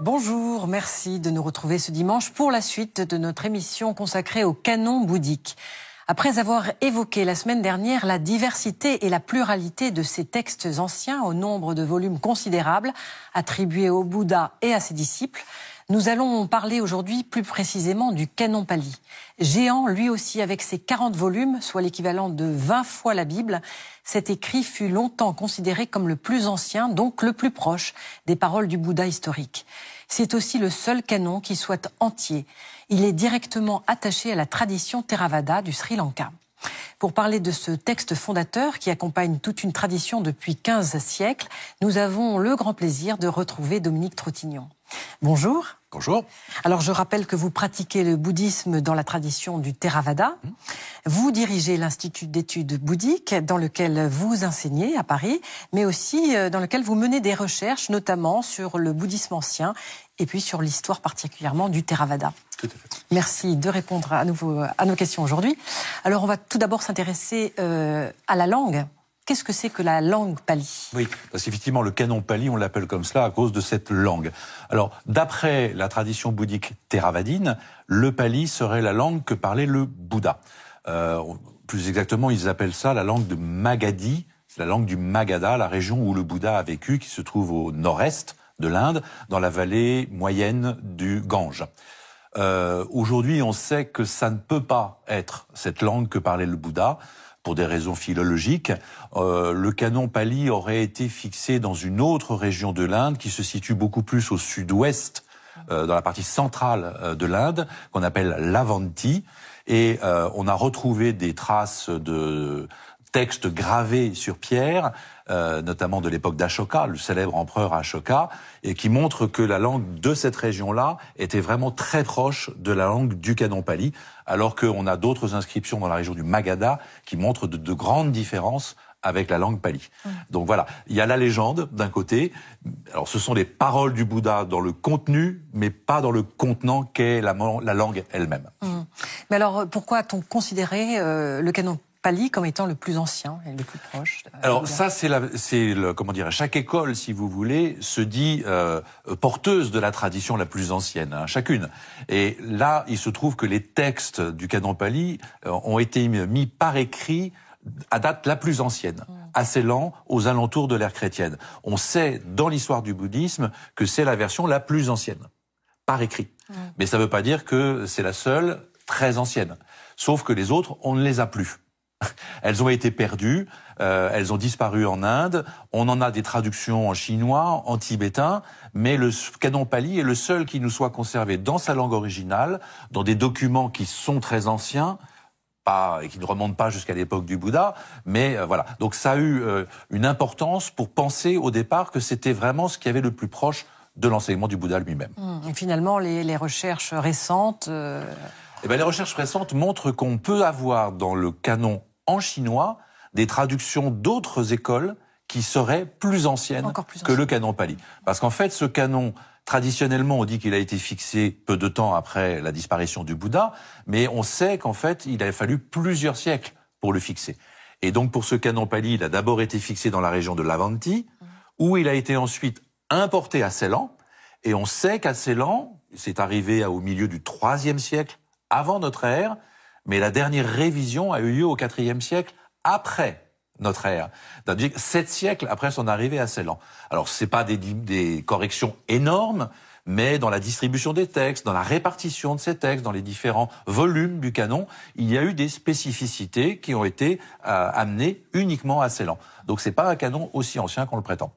Bonjour, merci de nous retrouver ce dimanche pour la suite de notre émission consacrée au canon bouddhique. Après avoir évoqué la semaine dernière la diversité et la pluralité de ces textes anciens au nombre de volumes considérables attribués au Bouddha et à ses disciples, nous allons parler aujourd'hui plus précisément du canon pali. Géant lui aussi avec ses 40 volumes, soit l'équivalent de 20 fois la Bible, cet écrit fut longtemps considéré comme le plus ancien, donc le plus proche des paroles du Bouddha historique. C'est aussi le seul canon qui soit entier. Il est directement attaché à la tradition Theravada du Sri Lanka. Pour parler de ce texte fondateur qui accompagne toute une tradition depuis 15 siècles, nous avons le grand plaisir de retrouver Dominique Trottignon. Bonjour. Bonjour. Alors je rappelle que vous pratiquez le bouddhisme dans la tradition du Theravada. Vous dirigez l'Institut d'études bouddhiques dans lequel vous enseignez à Paris, mais aussi dans lequel vous menez des recherches, notamment sur le bouddhisme ancien et puis sur l'histoire particulièrement du Theravada. Tout à fait. Merci de répondre à nouveau à nos questions aujourd'hui. Alors on va tout d'abord s'intéresser à la langue. Qu'est-ce que c'est que la langue pali? Oui, parce qu'effectivement, le canon pali, on l'appelle comme cela à cause de cette langue. Alors, d'après la tradition bouddhique théravadine, le pali serait la langue que parlait le Bouddha. Plus exactement, ils appellent ça la langue de Magadhi, la langue du Magadha, la région où le Bouddha a vécu, qui se trouve au nord-est de l'Inde, dans la vallée moyenne du Gange. Aujourd'hui, on sait que ça ne peut pas être cette langue que parlait le Bouddha, pour des raisons philologiques. Le canon pali aurait été fixé dans une autre région de l'Inde qui se situe beaucoup plus au sud-ouest, dans la partie centrale de l'Inde, qu'on appelle l'Avanti. Et on a retrouvé des traces de textes gravés sur pierre, notamment de l'époque d'Ashoka, le célèbre empereur Ashoka, et qui montrent que la langue de cette région-là était vraiment très proche de la langue du canon pali, alors qu'on a d'autres inscriptions dans la région du Magadha qui montrent de grandes différences avec la langue pali. Donc voilà, il y a la légende d'un côté. Alors ce sont les paroles du Bouddha dans le contenu, mais pas dans le contenant qu'est la langue elle-même. Mais alors pourquoi a-t-on considéré le canon pali comme étant le plus ancien et le plus proche? Alors ça, comment dire, chaque école, si vous voulez, se dit porteuse de la tradition la plus ancienne, hein, chacune. Et là, il se trouve que les textes du canon pali ont été mis par écrit à date la plus ancienne, assez lent, aux alentours de l'ère chrétienne. On sait dans l'histoire du bouddhisme que c'est la version la plus ancienne, par écrit. Mais ça ne veut pas dire que c'est la seule très ancienne. Sauf que les autres, on ne les a plus. Elles ont été perdues, elles ont disparu en Inde, on en a des traductions en chinois, en tibétain, mais le canon pali est le seul qui nous soit conservé dans sa langue originale, dans des documents qui sont très anciens, et qui ne remontent pas jusqu'à l'époque du Bouddha, mais voilà. Donc ça a eu une importance pour penser au départ que c'était vraiment ce qui avait le plus proche de l'enseignement du Bouddha lui-même. Et finalement, les recherches récentes... Les recherches récentes montrent qu'on peut avoir dans le canon en chinois des traductions d'autres écoles qui seraient plus anciennes que le canon pali. Parce qu'en fait, ce canon, traditionnellement, on dit qu'il a été fixé peu de temps après la disparition du Bouddha, mais on sait qu'en fait, il a fallu plusieurs siècles pour le fixer. Et donc, pour ce canon pali, il a d'abord été fixé dans la région de l'Avanti, où il a été ensuite importé à Ceylan. Et on sait qu'à Ceylan, c'est arrivé au milieu du IIIe siècle, avant notre ère, mais la dernière révision a eu lieu au IVe siècle, après notre ère. C'est-à-dire 7 siècles après son arrivée à Ceylan. Alors, c'est pas des corrections énormes, mais dans la distribution des textes, dans la répartition de ces textes, dans les différents volumes du canon, il y a eu des spécificités qui ont été amenées uniquement à Ceylan. Donc, c'est pas un canon aussi ancien qu'on le prétend.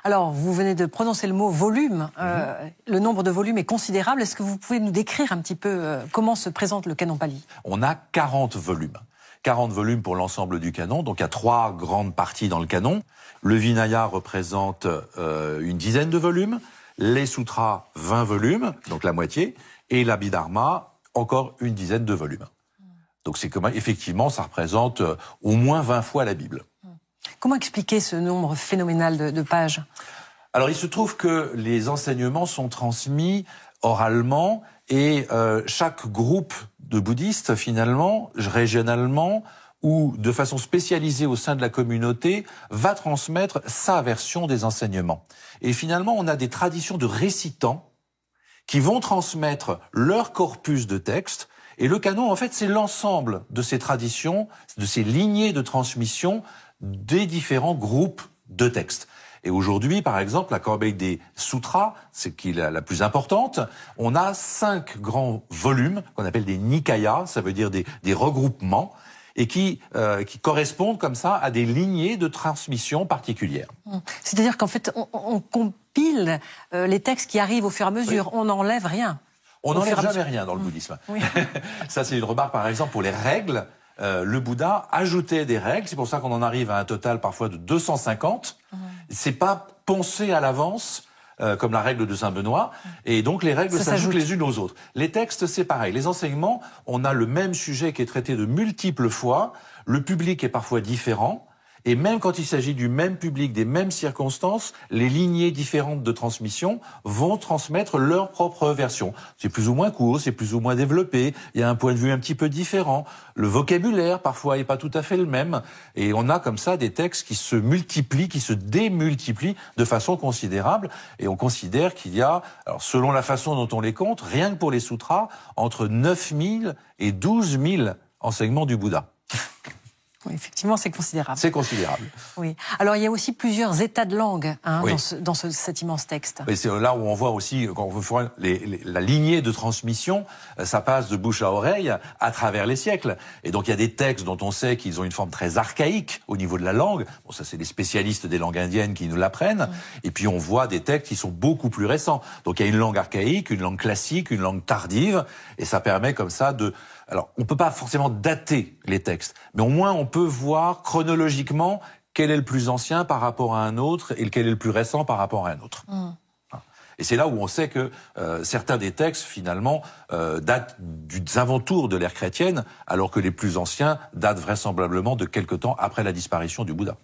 Alors, vous venez de prononcer le mot volume. Le nombre de volumes est considérable. Est-ce que vous pouvez nous décrire un petit peu comment se présente le canon pali? On a 40 volumes. 40 volumes pour l'ensemble du canon. Donc, il y a 3 grandes parties dans le canon. Le Vinaya représente une dizaine de volumes. Les Sutras, 20 volumes, donc la moitié. Et l'Abhidharma, encore une dizaine de volumes. Donc, effectivement, ça représente au moins 20 fois la Bible. Comment expliquer ce nombre phénoménal de pages? Alors, il se trouve que les enseignements sont transmis oralement et chaque groupe de bouddhistes, finalement, régionalement ou de façon spécialisée au sein de la communauté, va transmettre sa version des enseignements. Et finalement, on a des traditions de récitants qui vont transmettre leur corpus de textes. Et le canon, en fait, c'est l'ensemble de ces traditions, de ces lignées de transmission des différents groupes de textes. Et aujourd'hui, par exemple, la corbeille des sutras, c'est qui est la plus importante, on a 5 grands volumes qu'on appelle des nikayas, ça veut dire des regroupements, et qui correspondent comme ça à des lignées de transmission particulières. C'est-à-dire qu'en fait, on compile les textes qui arrivent au fur et à mesure, oui. On n'enlève rien. On n'enlève jamais rien dans le bouddhisme. Oui. Ça, c'est une remarque, par exemple, pour les règles. Le Bouddha ajoutait des règles, c'est pour ça qu'on en arrive à un total parfois de 250. C'est pas poncé à l'avance, comme la règle de Saint-Benoît, et donc les règles s'ajoutent les unes aux autres. Les textes, c'est pareil. Les enseignements, on a le même sujet qui est traité de multiples fois, le public est parfois différent, et même quand il s'agit du même public, des mêmes circonstances, les lignées différentes de transmission vont transmettre leur propre version. C'est plus ou moins court, c'est plus ou moins développé, il y a un point de vue un petit peu différent. Le vocabulaire, parfois, n'est pas tout à fait le même. Et on a comme ça des textes qui se multiplient, qui se démultiplient de façon considérable. Et on considère qu'il y a, alors selon la façon dont on les compte, rien que pour les sutras, entre 9000 et 12 000 enseignements du Bouddha. Oui, effectivement, c'est considérable. C'est considérable. Oui. Alors, il y a aussi plusieurs états de langue oui. dans cet immense texte. Et c'est là où on voit aussi, quand on veut faire la lignée de transmission, ça passe de bouche à oreille à travers les siècles. Et donc, il y a des textes dont on sait qu'ils ont une forme très archaïque au niveau de la langue. Bon, ça, c'est les spécialistes des langues indiennes qui nous l'apprennent. Et puis, on voit des textes qui sont beaucoup plus récents. Donc, il y a une langue archaïque, une langue classique, une langue tardive. Et ça permet comme ça de... Alors, on peut pas forcément dater les textes, mais au moins on peut voir chronologiquement quel est le plus ancien par rapport à un autre et quel est le plus récent par rapport à un autre. Et c'est là où on sait que certains des textes, finalement, datent des alentours de l'ère chrétienne, alors que les plus anciens datent vraisemblablement de quelque temps après la disparition du Bouddha.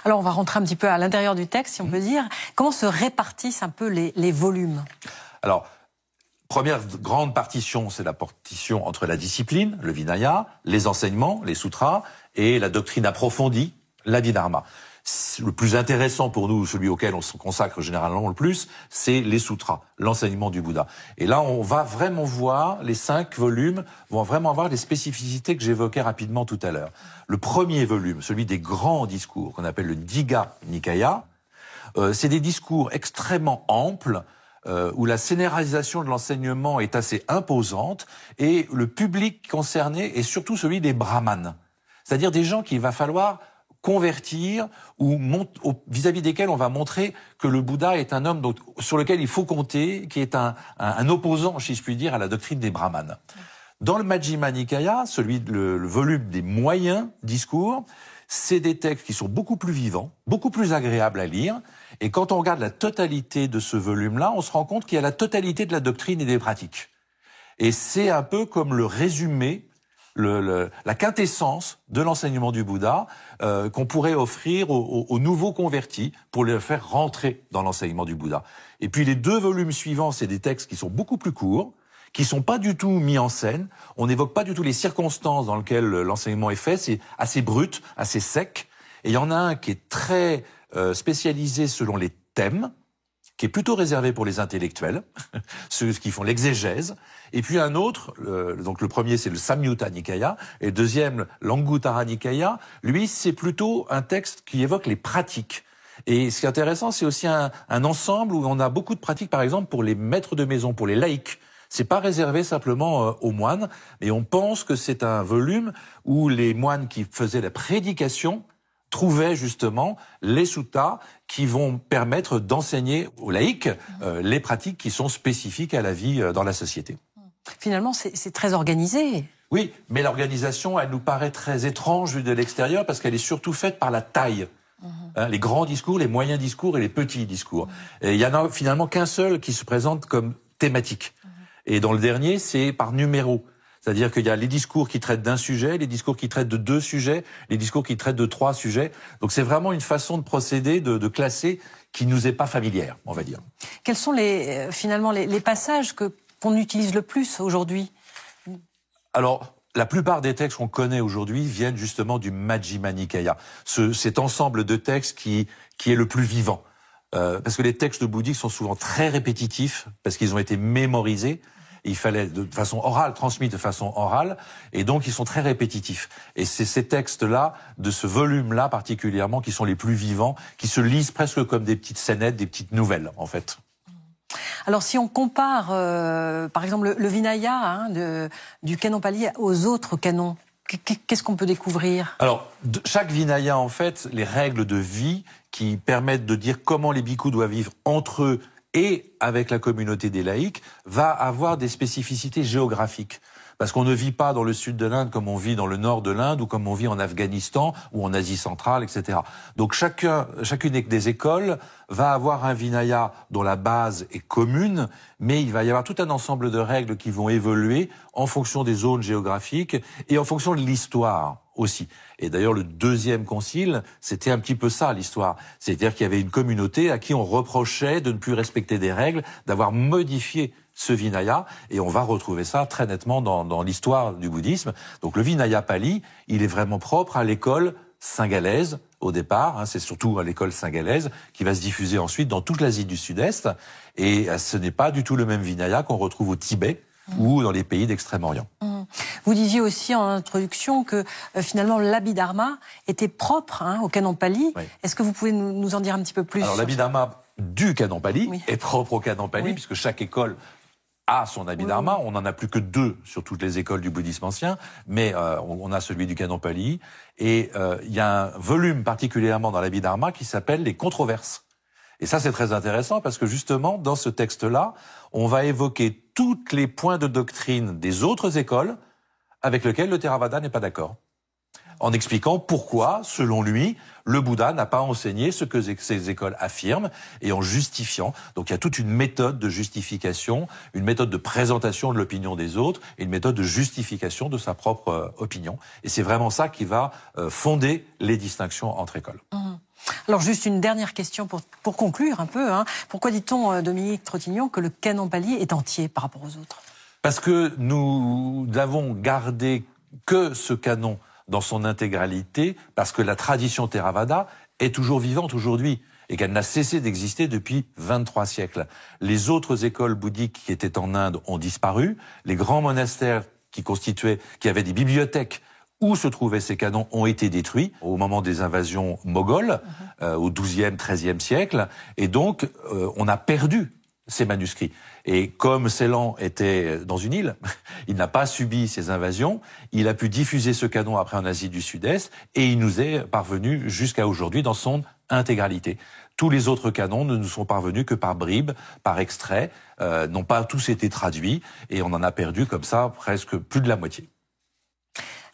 Alors, on va rentrer un petit peu à l'intérieur du texte, si on peut dire. Comment se répartissent un peu les volumes ? Alors, première grande partition, c'est la partition entre la discipline, le Vinaya, les enseignements, les sutras, et la doctrine approfondie, l'Abhidharma. Le plus intéressant pour nous, celui auquel on se consacre généralement le plus, c'est les sutras, l'enseignement du Bouddha. Et là, on va vraiment voir, les 5 volumes vont vraiment avoir les spécificités que j'évoquais rapidement tout à l'heure. Le premier volume, celui des grands discours, qu'on appelle le Digha Nikaya, c'est des discours extrêmement amples, où la scénarisation de l'enseignement est assez imposante, et le public concerné est surtout celui des brahmanes, c'est-à-dire des gens qu'il va falloir convertir ou vis-à-vis desquels on va montrer que le Bouddha est un homme sur lequel il faut compter, qui est un opposant, si je puis dire, à la doctrine des brahmanes. Dans le Majjhima Nikaya, le volume des moyens discours, c'est des textes qui sont beaucoup plus vivants, beaucoup plus agréables à lire. Et quand on regarde la totalité de ce volume-là, on se rend compte qu'il y a la totalité de la doctrine et des pratiques. Et c'est un peu comme le résumé, la quintessence de l'enseignement du Bouddha qu'on pourrait offrir aux nouveaux convertis pour les faire rentrer dans l'enseignement du Bouddha. Et puis les 2 volumes suivants, c'est des textes qui sont beaucoup plus courts, qui sont pas du tout mis en scène. On n'évoque pas du tout les circonstances dans lesquelles l'enseignement est fait. C'est assez brut, assez sec. Et il y en a un qui est très spécialisé selon les thèmes, qui est plutôt réservé pour les intellectuels, ceux qui font l'exégèse. Et puis un autre, donc le premier c'est le Samyutta Nikaya, et le deuxième, l'Anguttara Nikaya. Lui, c'est plutôt un texte qui évoque les pratiques. Et ce qui est intéressant, c'est aussi un ensemble où on a beaucoup de pratiques, par exemple, pour les maîtres de maison, pour les laïcs. C'est pas réservé simplement aux moines, mais on pense que c'est un volume où les moines qui faisaient la prédication trouvaient justement les suttas qui vont permettre d'enseigner aux laïcs les pratiques qui sont spécifiques à la vie dans la société. Finalement, c'est très organisé. Oui, mais l'organisation, elle nous paraît très étrange vue de l'extérieur parce qu'elle est surtout faite par la taille. Les grands discours, les moyens discours et les petits discours. Et il y en a finalement qu'un seul qui se présente comme thématique. Et dans le dernier, c'est par numéro. C'est-à-dire qu'il y a les discours qui traitent d'un sujet, les discours qui traitent de 2 sujets, les discours qui traitent de 3 sujets. Donc c'est vraiment une façon de procéder, de classer, qui nous est pas familière, on va dire. Quels sont finalement les passages qu'on utilise le plus aujourd'hui ? Alors, la plupart des textes qu'on connaît aujourd'hui viennent justement du Majjhima Nikaya, cet ensemble de textes qui est le plus vivant. Parce que les textes bouddhiques sont souvent très répétitifs, parce qu'ils ont été mémorisés. Il fallait de façon orale, transmis de façon orale, et donc ils sont très répétitifs. Et c'est ces textes-là, de ce volume-là particulièrement, qui sont les plus vivants, qui se lisent presque comme des petites scénettes, des petites nouvelles, en fait. Alors si on compare, par exemple, le Vinaya du canon Pali aux autres canons, qu'est-ce qu'on peut découvrir? Alors, chaque Vinaya, en fait, les règles de vie qui permettent de dire comment les bhikkhus doivent vivre entre eux et avec la communauté des laïcs, va avoir des spécificités géographiques. Parce qu'on ne vit pas dans le sud de l'Inde comme on vit dans le nord de l'Inde ou comme on vit en Afghanistan ou en Asie centrale, etc. Donc chacune des écoles va avoir un Vinaya dont la base est commune, mais il va y avoir tout un ensemble de règles qui vont évoluer en fonction des zones géographiques et en fonction de l'histoire aussi. Et d'ailleurs, le deuxième concile, c'était un petit peu ça, l'histoire. C'est-à-dire qu'il y avait une communauté à qui on reprochait de ne plus respecter des règles, d'avoir modifié ce Vinaya, et on va retrouver ça très nettement dans l'histoire du bouddhisme. Donc le Vinaya Pali, il est vraiment propre à l'école singalaise au départ, c'est surtout à l'école singalaise qui va se diffuser ensuite dans toute l'Asie du Sud-Est, et ce n'est pas du tout le même Vinaya qu'on retrouve au Tibet ou dans les pays d'Extrême-Orient. Vous disiez aussi en introduction que finalement l'Abhidharma était propre au canon Pali. Oui. Est-ce que vous pouvez nous en dire un petit peu plus? Alors l'Abhidharma du canon Pali est propre au canon Pali, puisque chaque école a son Abhidharma. On n'en a plus que 2 sur toutes les écoles du bouddhisme ancien, mais on a celui du canon Pali. Et il y a un volume particulièrement dans l'Abhidharma qui s'appelle les controverses. Et ça, c'est très intéressant parce que justement, dans ce texte-là, on va évoquer tous les points de doctrine des autres écoles avec lesquels le Theravada n'est pas d'accord. En expliquant pourquoi, selon lui, le Bouddha n'a pas enseigné ce que ces écoles affirment, et en justifiant. Donc il y a toute une méthode de justification, une méthode de présentation de l'opinion des autres, et une méthode de justification de sa propre opinion. Et c'est vraiment ça qui va fonder les distinctions entre écoles. Alors juste une dernière question pour conclure un peu. Pourquoi dit-on, Dominique Trottignon, que le canon Pali est entier par rapport aux autres? Parce que nous n'avons gardé que ce canon dans son intégralité, parce que la tradition Theravada est toujours vivante aujourd'hui et qu'elle n'a cessé d'exister depuis 23 siècles. Les autres écoles bouddhiques qui étaient en Inde ont disparu. Les grands monastères qui avaient des bibliothèques où se trouvaient ces canons ont été détruits au moment des invasions mogholes, au XIIe, XIIIe siècle. Et donc, on a perdu ces manuscrits. Et comme Ceylan était dans une île, il n'a pas subi ces invasions, il a pu diffuser ce canon après en Asie du Sud-Est, et il nous est parvenu jusqu'à aujourd'hui dans son intégralité. Tous les autres canons ne nous sont parvenus que par bribes, par extraits, n'ont pas tous été traduits, et on en a perdu comme ça presque plus de la moitié.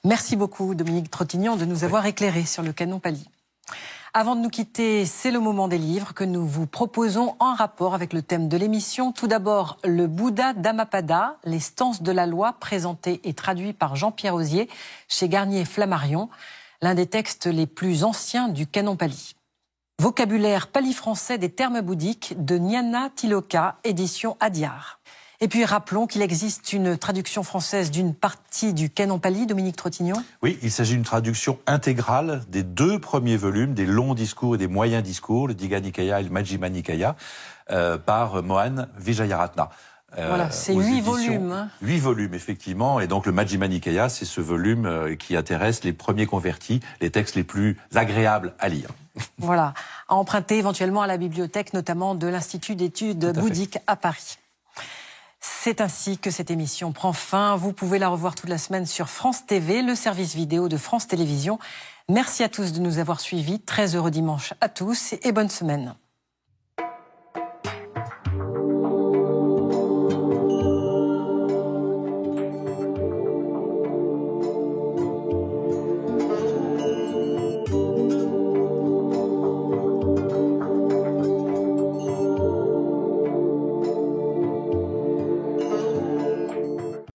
Merci beaucoup Dominique Trottignon de nous avoir éclairé sur le canon Pali. Avant de nous quitter, c'est le moment des livres que nous vous proposons en rapport avec le thème de l'émission. Tout d'abord, le Bouddha Dhammapada, les stances de la loi, présenté et traduit par Jean-Pierre Osier chez Garnier Flammarion, l'un des textes les plus anciens du canon Pali. Vocabulaire pali-français des termes bouddhiques de Jnana Tiloka, édition Adyar. Et puis rappelons qu'il existe une traduction française d'une partie du canon Pali, Dominique Trottignon. Oui, il s'agit d'une traduction intégrale des 2 premiers volumes, des longs discours et des moyens discours, le Digha Nikaya et le Majjhima Nikaya, par Mohan Vijayaratna. Voilà, c'est 8 volumes. 8 volumes, effectivement. Et donc le Majjhima Nikaya, c'est ce volume qui intéresse les premiers convertis, les textes les plus agréables à lire. Voilà, à emprunter éventuellement à la bibliothèque, notamment de l'Institut d'études bouddhiques à Paris. C'est ainsi que cette émission prend fin. Vous pouvez la revoir toute la semaine sur France TV, le service vidéo de France Télévisions. Merci à tous de nous avoir suivis. Très heureux dimanche à tous et bonne semaine.